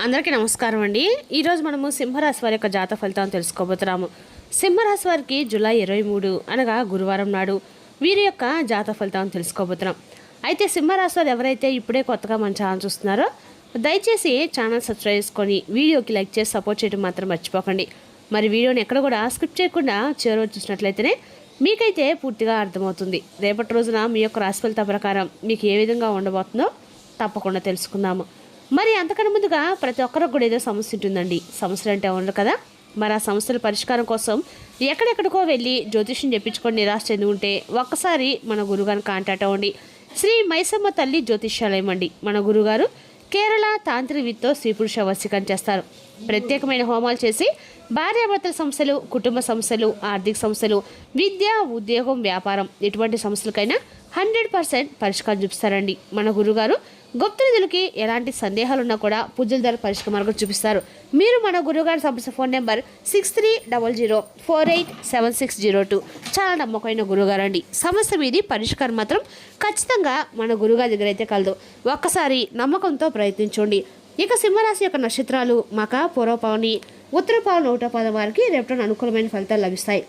అందరికీ నమస్కారం అండి. ఈరోజు మనము సింహరాశి వారి యొక్క జాతక ఫలితాలను తెలుసుకోబోతున్నాము. సింహరాశి వారికి జూలై 23 అనగా గురువారం నాడు వీరి యొక్క జాతక ఫలితాలను తెలుసుకోబోతున్నాం. అయితే సింహరాశి వారు ఎవరైతే ఇప్పుడే కొత్తగా మన ఛానల్ చూస్తున్నారో దయచేసి ఛానల్ సబ్స్క్రైబ్ చేసుకొని వీడియోకి లైక్ చేసి సపోర్ట్ చేయడం మాత్రం మర్చిపోకండి. మరి వీడియోని ఎక్కడ కూడా స్కిప్ చేయకుండా చివరి చూసినట్లయితేనే మీకైతే పూర్తిగా అర్థమవుతుంది. రేపటి రోజున మీ యొక్క రాశి ఫలిత ప్రకారం మీకు ఏ విధంగా ఉండబోతుందో తప్పకుండా తెలుసుకుందాము. మరి అంతకన్నా ముందుగా ప్రతి ఒక్కరికి కూడా ఏదో సమస్య ఉంటుందండి. సమస్యలు అంటే ఉండరు కదా. మరి ఆ సమస్యల పరిష్కారం కోసం ఎక్కడెక్కడికో వెళ్ళి జ్యోతిష్యం చెప్పించుకొని నిరాశ చెంది ఉంటే ఒక్కసారి మన గురుగారిని కాంటాక్ట్ అవ్వండి. శ్రీ మైసమ్మ తల్లి జ్యోతిష్యాలయం అండి. మన గురుగారు కేరళ తాంత్రిక విత్తో స్త్రీ పురుష వశీకరణ చేస్తారు. ప్రత్యేకమైన హోమాలు చేసి భార్యాభర్తల సమస్యలు, కుటుంబ సమస్యలు, ఆర్థిక సమస్యలు, విద్య, ఉద్యోగం, వ్యాపారం ఎటువంటి సమస్యలకైనా 100% పరిష్కారం చూపిస్తారండి. మన గురుగారు గుప్త నిధులకి ఎలాంటి సందేహాలున్నా కూడా పూజల ద్వారా పరిష్కార మార్గం చూపిస్తారు. మీరు మన గురుగారి సంస్థ ఫోన్ నెంబర్ 6300487602. చాలా నమ్మకమైన గురుగారు అండి. సమస్య మీది పరిష్కారం మాత్రం ఖచ్చితంగా మన గురుగారి దగ్గర అయితే కలదు. ఒక్కసారి నమ్మకంతో ప్రయత్నించండి. ఇక సింహరాశి యొక్క నక్షత్రాలు మక, పూర్వపౌని, ఉత్తరపావని, ఒకటోపాదం వారికి రేపటి అనుకూలమైన ఫలితాలు లభిస్తాయి.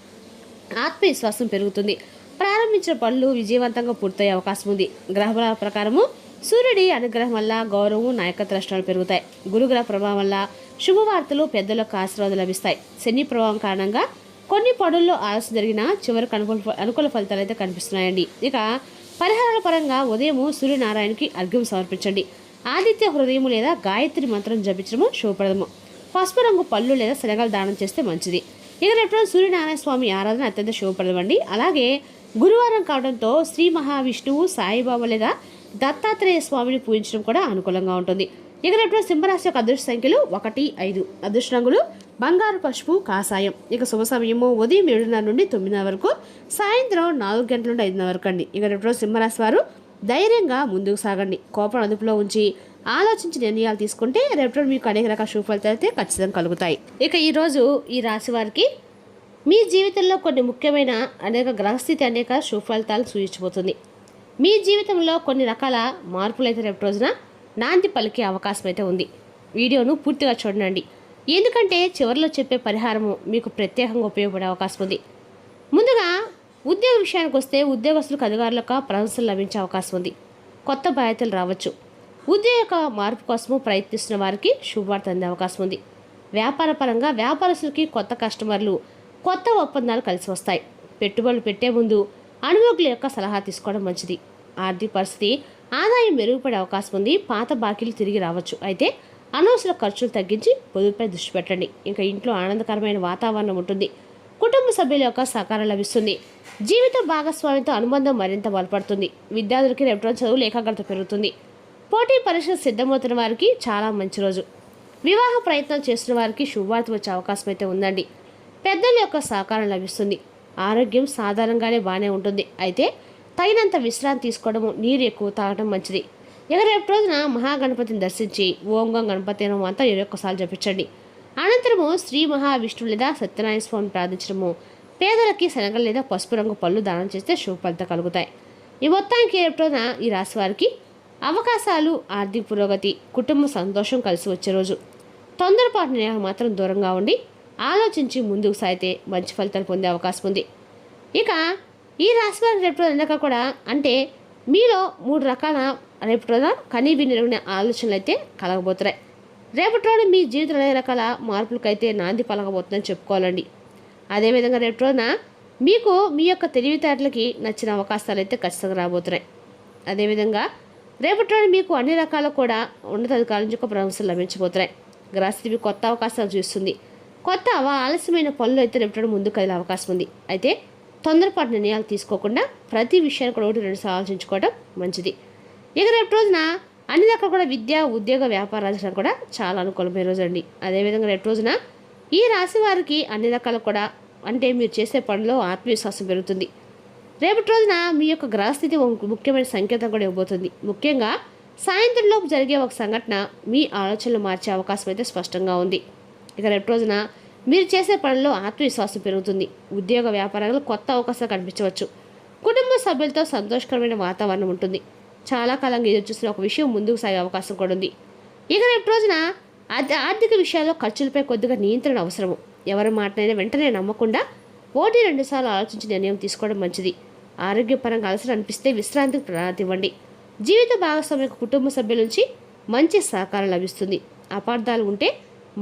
ఆత్మవిశ్వాసం పెరుగుతుంది. ప్రారంభించిన పనులు విజయవంతంగా పూర్తయ్యే అవకాశం ఉంది. గ్రహబల ప్రకారము సూర్యుడి అనుగ్రహం వల్ల గౌరవం, నాయకత్వ లక్షణాలు పెరుగుతాయి. గురుగ్రహ ప్రభావం వల్ల శుభవార్తలు, పెద్దలకు ఆశీర్వాదాలు లభిస్తాయి. శని ప్రభావం కారణంగా కొన్ని పనుల్లో ఆలస్యం జరిగినా చివరికి అనుకూల ఫలితాలు అయితే కనిపిస్తున్నాయండి. ఇక పరిహారాల పరంగా ఉదయం సూర్యనారాయణకి అర్ఘ్యం సమర్పించండి. ఆదిత్య హృదయం లేదా గాయత్రి మంత్రం జపించడము శుభప్రదము. పసుపు రంగు పళ్ళు లేదా శనగలు దానం చేస్తే మంచిది. ఇక రేపు సూర్యనారాయణ స్వామి ఆరాధన అత్యంత శుభప్రదం అండి. అలాగే గురువారం కావడంతో శ్రీ మహావిష్ణువు, సాయిబాబా లేదా దత్తాత్రేయ స్వామిని పూజించడం కూడా అనుకూలంగా ఉంటుంది. ఇక రేపు సింహరాశి యొక్క అదృష్ట సంఖ్యలు 1, 5. అదృష్ట రంగులు బంగారు, పసుపు, కాషాయం. ఇక శుభ సమయము ఉదయం 7:30 నుండి 9 వరకు, సాయంత్రం 4 గంటల నుండి 5 వరకు అండి. ఇక రేపు సింహరాశి వారు ధైర్యంగా ముందుకు సాగండి. కోపం అదుపులో ఉంచి ఆలోచించి నిర్ణయాలు తీసుకుంటే రేపు మీకు అనేక రకాల శుభ ఫలితాలు అయితే ఖచ్చితంగా కలుగుతాయి. ఇక ఈరోజు ఈ రాశి వారికి మీ జీవితంలో కొన్ని ముఖ్యమైన అనేక గ్రహస్థితి అనేక శుభ ఫలితాలు సూచించబోతుంది. మీ జీవితంలో కొన్ని రకాల మార్పులు అయితే రేపు రోజున నాంది పలికే అవకాశం అయితే ఉంది. వీడియోను పూర్తిగా చూడండి, ఎందుకంటే చివరిలో చెప్పే పరిహారము మీకు ప్రత్యేకంగా ఉపయోగపడే అవకాశం ఉంది. ముందుగా ఉద్యోగ విషయానికి వస్తే ఉద్యోగస్తులకు, అధికారులకు ప్రశంసలు లభించే అవకాశం ఉంది. కొత్త బాధ్యతలు రావచ్చు. ఉద్యోగ మార్పు కోసము ప్రయత్నిస్తున్న వారికి శుభవార్త అందే అవకాశం ఉంది. వ్యాపార పరంగా వ్యాపారస్తులకి కొత్త కస్టమర్లు, కొత్త ఒప్పందాలు కలిసి వస్తాయి. పెట్టుబడులు పెట్టే ముందు అనుభవకుల యొక్క సలహా తీసుకోవడం మంచిది. ఆర్థిక పరిస్థితి, ఆదాయం మెరుగుపడే అవకాశం ఉంది. పాత బాకీలు తిరిగి రావచ్చు. అయితే అనవసర ఖర్చులు తగ్గించి పొదుపుపై దృష్టి పెట్టండి. ఇంకా ఇంట్లో ఆనందకరమైన వాతావరణం ఉంటుంది. కుటుంబ సభ్యుల యొక్క సహకారం లభిస్తుంది. జీవిత భాగస్వామితో అనుబంధం మరింత బలపడుతుంది. విద్యార్థులకి రేపు చదువులు ఏకాగ్రత పెరుగుతుంది. పోటీ పరీక్షలు సిద్ధమవుతున్న వారికి చాలా మంచి రోజు. వివాహ ప్రయత్నాలు చేస్తున్న వారికి శుభవార్త వచ్చే అవకాశం అయితే ఉందండి. పెద్దల యొక్క సహకారం లభిస్తుంది. ఆరోగ్యం సాధారణంగానే బాగానే ఉంటుంది. అయితే తగినంత విశ్రాంతి తీసుకోవడము, నీరు ఎక్కువ తాగడం మంచిది. ఇక రేపు రోజున మహాగణపతిని దర్శించి ఓం గం గణపతి అంతా 21 సార్లు జపించండి. అనంతరము శ్రీ మహావిష్ణువు లేదా సత్యనారాయణ స్వామిని ప్రార్థించడము, పేదలకి శనగలు లేదా పసుపు రంగు పళ్ళు దానం చేస్తే శుభ ఫలితాలు కలుగుతాయి. ఈ మొత్తానికి రేపు రోజున ఈ రాశి వారికి అవకాశాలు, ఆర్థిక పురోగతి, కుటుంబ సంతోషం కలిసి వచ్చే రోజు. తొందరపాటు నిర్ణయాలు మాత్రం దూరంగా ఉండి ఆలోచించి ముందుకు సాగితే మంచి ఫలితాలు పొందే అవకాశం ఉంది. ఇక ఈ రాశి వారికి రేపు రోజు కూడా అంటే మీలో 3 రకాల రేపు రోజున కనీవిని ఆలోచనలు అయితే కలగబోతున్నాయి. రేపటి రోజు మీ జీవితంలో అనేక రకాల మార్పులకైతే నాంది పలకబోతుందని చెప్పుకోవాలండి. అదేవిధంగా రేపు రోజున మీకు మీ యొక్క తెలివితేటలకి నచ్చిన అవకాశాలు అయితే ఖచ్చితంగా రాబోతున్నాయి. అదేవిధంగా రేపటి రోజు మీకు అన్ని రకాల కూడా ఉన్నతాధికారుల నుంచి ఒక ప్రశంసలు లభించబోతున్నాయి. గ్రహస్థితి కొత్త అవకాశాలు చూస్తుంది. కొత్త ఆలస్యమైన పనులు అయితే రేపటి ముందుకు కదిలే అవకాశం ఉంది. అయితే తొందరపాటు నిర్ణయాలు తీసుకోకుండా ప్రతి విషయాన్ని కూడా 1-2 సార్లు ఆలోచించుకోవడం మంచిది. ఇక రేపు రోజున అన్ని రకాల కూడా విద్య, ఉద్యోగ, వ్యాపారాలు కూడా చాలా అనుకూలమైన రోజు అండి. అదేవిధంగా రేపు రోజున ఈ రాశి వారికి అన్ని రకాల కూడా అంటే మీరు చేసే పనిలో ఆత్మవిశ్వాసం పెరుగుతుంది. రేపటి రోజున మీ యొక్క గ్రహస్థితి ముఖ్యమైన సంకేతం కూడా ఇవ్వబోతుంది. ముఖ్యంగా సాయంత్రంలోపు జరిగే ఒక సంఘటన మీ ఆలోచనలు మార్చే అవకాశం అయితే స్పష్టంగా ఉంది. ఇక రేపు రోజున మీరు చేసే పనుల్లో ఆత్మవిశ్వాసం పెరుగుతుంది. ఉద్యోగ వ్యాపారాలు కొత్త అవకాశాలు కనిపించవచ్చు. కుటుంబ సభ్యులతో సంతోషకరమైన వాతావరణం ఉంటుంది. చాలా కాలంగా ఎదురు చూసిన ఒక విషయం ముందుకు సాగే అవకాశం కూడా ఉంది. ఇక రేపు రోజున ఆర్థిక విషయాల్లో ఖర్చులపై కొద్దిగా నియంత్రణ అవసరము. ఎవరి మాటనైనా వెంటనే నమ్మకుండా 1-2 సార్లు ఆలోచించి నిర్ణయం తీసుకోవడం మంచిది. ఆరోగ్యపరంగా అలసట అనిపిస్తే విశ్రాంతికి ప్రాధాన్యత ఇవ్వండి. జీవిత భాగస్వామికి కుటుంబ సభ్యుల నుంచి మంచి సహకారం లభిస్తుంది. అపార్థాలు ఉంటే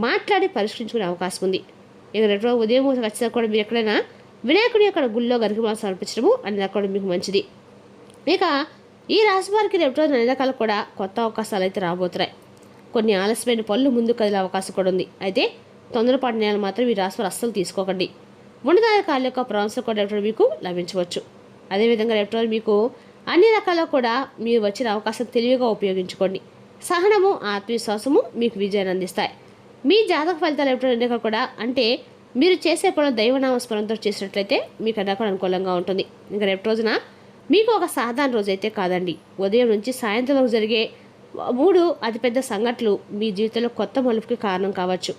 మాట్లాడి పరిష్కరించుకునే అవకాశం ఉంది. ఇక రేపు ఉదయం ఖచ్చితంగా కూడా మీరు ఎక్కడైనా వినాయకుడి యొక్క గుళ్ళో గరికమాల సమర్పించడము అనేది కూడా మీకు మంచిది. ఇక ఈ రాశి వారికి రేపు రోజున అన్ని రకాలు కూడా కొత్త అవకాశాలు అయితే రాబోతున్నాయి. కొన్ని ఆలస్యమైన పనులు ముందు కదిలే అవకాశం కూడా ఉంది. అయితే తొందరపాటు నిర్ణయాలు మాత్రం ఈ రాశి వారు అస్సలు తీసుకోకండి. ఉన్నతాధికారుల యొక్క ప్రశంస కూడా రేపు మీకు లభించవచ్చు. అదేవిధంగా రేపు రోజు మీకు అన్ని రకాల కూడా మీరు వచ్చిన అవకాశం తెలివిగా ఉపయోగించుకోండి. సహనము, ఆత్మవిశ్వాసము మీకు విజయాన్ని అందిస్తాయి. మీ జాతక ఫలితాలు రేపు కూడా అంటే మీరు చేసే పనులు దైవనామస్మరణతో చేసినట్లయితే మీకు అన్నీ కూడా అనుకూలంగా ఉంటుంది. ఇంకా రేపు రోజున మీకు ఒక సాధారణ రోజు అయితే కాదండి. ఉదయం నుంచి సాయంత్రం వరకు జరిగే 3 అతిపెద్ద సంఘటనలు మీ జీవితంలో కొత్త మలుపుకి కారణం కావచ్చు.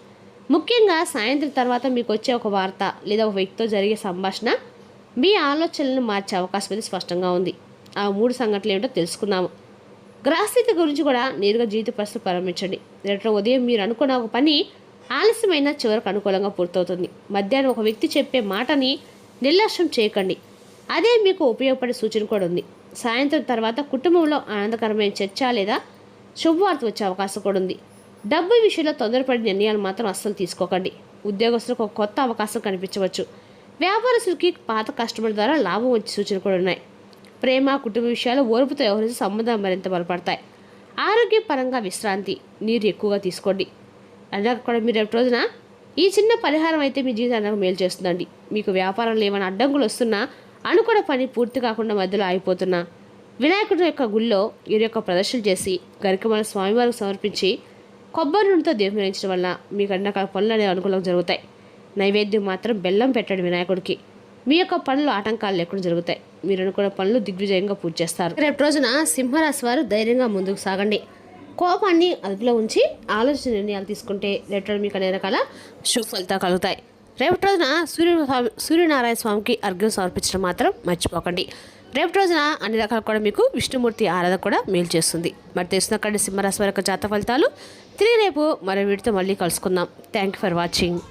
ముఖ్యంగా సాయంత్రం తర్వాత మీకు వచ్చే ఒక వార్త లేదా ఒక వ్యక్తితో జరిగే సంభాషణ మీ ఆలోచనలను మార్చే అవకాశం అయితే స్పష్టంగా ఉంది. ఆ 3 సంఘటనలు ఏమిటో తెలుసుకున్నాము. గ్రహస్థితి గురించి కూడా నేరుగా జీవిత పరిస్థితులు ప్రారంభించండి. రేపు ఉదయం మీరు అనుకున్న ఒక పని ఆలస్యమైన చివరకు అనుకూలంగా పూర్తవుతుంది. మధ్యాహ్నం ఒక వ్యక్తి చెప్పే మాటని నిర్లక్ష్యం చేయకండి. అదే మీకు ఉపయోగపడే సూచన కూడా ఉంది. సాయంత్రం తర్వాత కుటుంబంలో ఆనందకరమైన చర్చ లేదా శుభవార్త వచ్చే అవకాశం కూడా ఉంది. డబ్బు విషయంలో తొందరపడి నిర్ణయాలు మాత్రం అస్సలు తీసుకోకండి. ఉద్యోగస్తులకు ఒక కొత్త అవకాశం కనిపించవచ్చు. వ్యాపారస్తులకి పాత కస్టమర్ ద్వారా లాభం వచ్చే సూచనలు కూడా ఉన్నాయి. ప్రేమ, కుటుంబ విషయాలు ఓర్పుతో వ్యవహరించి సంబంధాలు మరింత బలపడతాయి. ఆరోగ్యపరంగా విశ్రాంతి, నీరు ఎక్కువగా తీసుకోండి. అలాగే కూడా మీరు రేపు రోజున ఈ చిన్న పరిహారం అయితే మీ జీవితానికి మేలు చేస్తుందండి. మీకు వ్యాపారంలో ఏమైనా అడ్డంకులు వస్తున్నా, అనుకున్న పని పూర్తి కాకుండా మధ్యలో ఆగిపోతున్నా, వినాయకుడి యొక్క గుళ్ళో వీరి యొక్క ప్రదర్శన చేసి గరికమాల స్వామివారికి సమర్పించి కొబ్బరి నూనెతో దీపమించడం వల్ల మీకు అన్ని రకాల పనులు అనేవి అనుకూలంగా జరుగుతాయి. నైవేద్యం మాత్రం బెల్లం పెట్టండి వినాయకుడికి. మీ యొక్క పనులు ఆటంకాలు లేకుండా జరుగుతాయి. మీరు అనుకున్న పనులు దిగ్విజయంగా పూర్తి చేస్తారు. రేపు రోజున సింహరాశి వారు ధైర్యంగా ముందుకు సాగండి. కోపాన్ని అదుపులో ఉంచి ఆలోచన నిర్ణయాలు తీసుకుంటే రేపు మీకు అనేక రకాల శుభ ఫలితాలు కలుగుతాయి. రేపటి రోజున సూర్యనారాయణ స్వామికి అర్ఘ్యం సమర్పించడం మాత్రం మర్చిపోకండి. రేపటి రోజున అన్ని రకాలు కూడా మీకు విష్ణుమూర్తి ఆరాధన కూడా మేలు చేస్తుంది. మరి తెలుసుకున్న సింహరాశి వారి యొక్క జాతక ఫలితాలు తిరిగి రేపు మరో వీటితో మళ్ళీ కలుసుకుందాం. Thank you for watching.